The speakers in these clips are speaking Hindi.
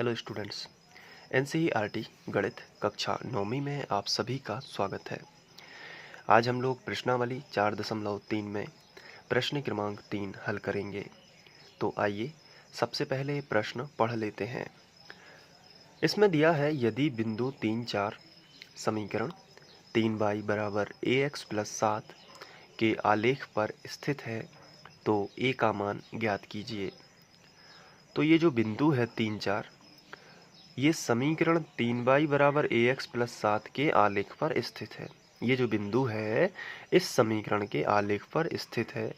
हेलो स्टूडेंट्स, एनसीईआरटी गणित कक्षा 9वीं में आप सभी का स्वागत है। आज हम लोग प्रश्नावली 4.3 में प्रश्न क्रमांक 3 हल करेंगे। तो आइए सबसे पहले प्रश्न पढ़ लेते हैं। इसमें दिया है यदि बिंदु 3, 4 समीकरण 3y बराबर ax प्लस 7 के आलेख पर स्थित है तो a का मान ज्ञात कीजिए। तो ये जो बिंदु है 3, 4 ये समीकरण 3y बराबर ax प्लस 7 के आलेख पर स्थित है। ये जो बिंदु है इस समीकरण के आलेख पर स्थित है,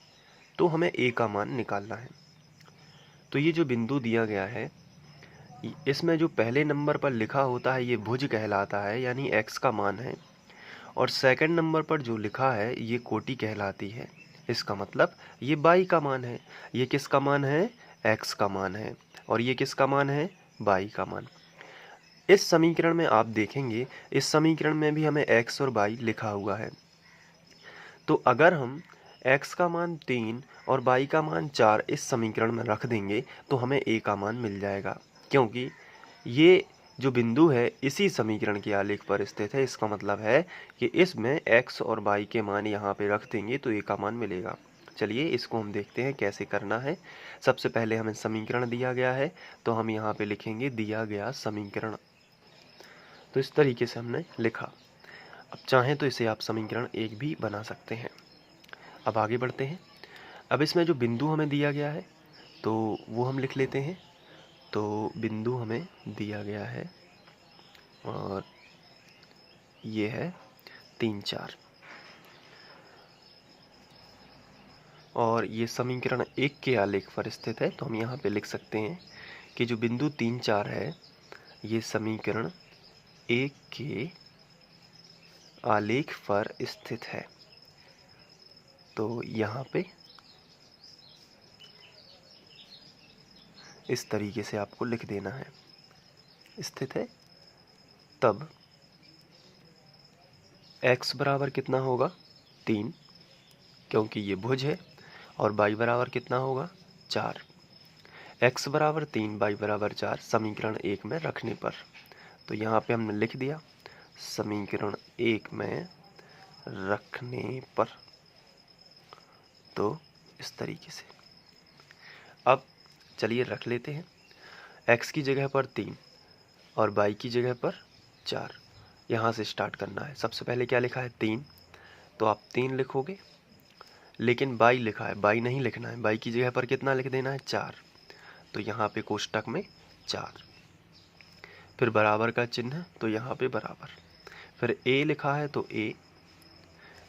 तो हमें a का मान निकालना है। तो ये जो बिंदु दिया गया है इसमें जो पहले नंबर पर लिखा होता है ये भुज कहलाता है, यानी x का मान है। और सेकंड नंबर पर जो लिखा है ये कोटि कहलाती है। इसका मतलब ये y का मान है। ये किसका मान है? x का मान है। और ये किसका मान है? y का मान। इस समीकरण में आप देखेंगे, इस समीकरण में भी हमें x और y लिखा हुआ है। तो अगर हम x का मान 3 और y का मान 4 इस समीकरण में रख देंगे तो हमें a का मान मिल जाएगा, क्योंकि ये जो बिंदु है इसी समीकरण के आलेख पर स्थित है। इसका मतलब है कि इसमें x और y के मान यहाँ पे रख देंगे तो a का मान मिलेगा। चलिए इसको हम देखते हैं कैसे करना है। सबसे पहले हमें समीकरण दिया गया है तो हम यहाँ पे लिखेंगे दिया गया समीकरण। तो इस तरीके से हमने लिखा। अब चाहें तो इसे आप समीकरण 1 भी बना सकते हैं। अब आगे बढ़ते हैं। अब इसमें जो बिंदु हमें दिया गया है तो वो हम लिख लेते हैं। तो बिंदु हमें दिया गया है और ये है 3, 4 और ये समीकरण 1 के आलेख पर स्थित है। तो हम यहाँ पे लिख सकते हैं कि जो बिंदु 3, 4 है ये समीकरण 1 के आलेख पर स्थित है। तो यहाँ पे इस तरीके से आपको लिख देना है, स्थित है। तब x बराबर कितना होगा? 3, क्योंकि ये भुज है। और y बराबर कितना होगा? 4। x बराबर 3, y बराबर 4 समीकरण 1 में रखने पर। तो यहाँ पे हमने लिख दिया समीकरण 1 में रखने पर। तो इस तरीके से अब चलिए रख लेते हैं। x की जगह पर 3 और y की जगह पर 4। यहाँ से स्टार्ट करना है। सबसे पहले क्या लिखा है? 3। तो आप 3 लिखोगे, लेकिन y लिखा है, y नहीं लिखना है। y की जगह पर कितना लिख देना है? 4। तो यहाँ पे कोष्टक में 4, फिर बराबर का चिन्ह, तो यहाँ पे बराबर, फिर a लिखा है तो a,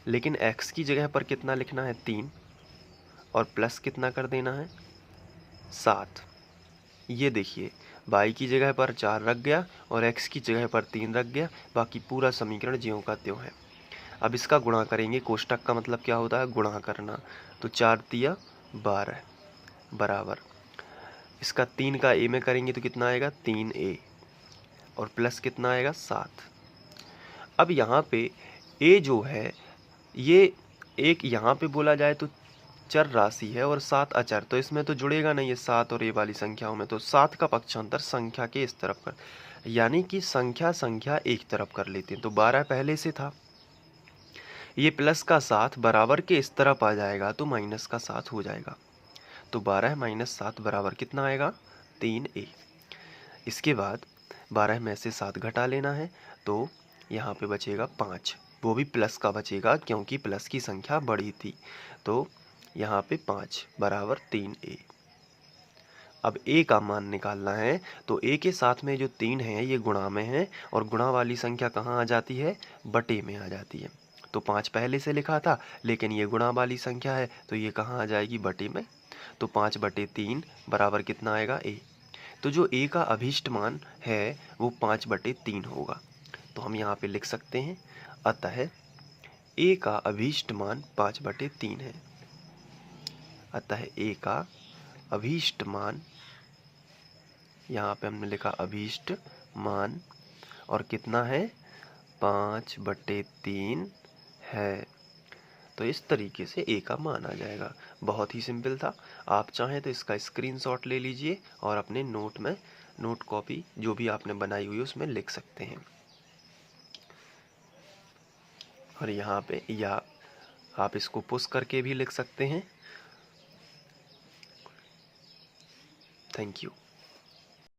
लेकिन x की जगह पर कितना लिखना है? 3 और प्लस कितना कर देना है? 7। ये देखिए y की जगह पर 4 रख गया और x की जगह पर 3 रख गया। बाकी पूरा समीकरण ज्यों का त्यों है। अब इसका गुणा करेंगे। कोष्टक का मतलब क्या होता है? गुणा करना। तो 4 तिया 12 बराबर, इसका 3 का a में करेंगे तो कितना आएगा? 3a और प्लस कितना आएगा? 7। अब यहाँ पे a जो है ये एक यहाँ पे बोला जाए तो चर राशि है और 7 अचर, तो इसमें तो जुड़ेगा नहीं ये 7 और a वाली संख्याओं में। तो 7 का पक्षांतर संख्या के इस तरफ कर, यानी कि संख्या एक तरफ कर लेते हैं। तो 12 पहले से था, ये प्लस का 7 बराबर के इस तरफ आ जाएगा तो माइनस का 7 हो जाएगा। तो 12 माइनस 7 बराबर कितना आएगा? 3a। इसके बाद 12 में से 7 घटा लेना है तो यहाँ पे बचेगा 5, वो भी प्लस का बचेगा क्योंकि प्लस की संख्या बड़ी थी। तो यहाँ पे 5 बराबर 3a। अब a का मान निकालना है तो a के साथ में जो 3 है ये गुणा में है और गुणा वाली संख्या कहाँ आ जाती है? बटे में आ जाती है। तो 5 पहले से लिखा था, लेकिन ये गुणा वाली संख्या है तो ये कहाँ आ जाएगी? बटे में। तो 5/3 बराबर कितना आएगा? a। तो जो a का अभीष्ट मान है वो 5/3 होगा। तो हम यहाँ पे लिख सकते हैं, अतः a का अभीष्ट मान 5/3 है। अतः a का अभीष्ट मान, यहाँ पे हमने लिखा अभीष्ट मान, और कितना है? 5/3 है। तो इस तरीके से a का मान आ जाएगा। बहुत ही सिंपल था। आप चाहें तो इसका स्क्रीनशॉट ले लीजिए और अपने नोट में नोट कॉपी जो भी आपने बनाई हुई है उसमें लिख सकते हैं। और यहाँ पे या आप इसको पुश करके भी लिख सकते हैं। Thank you.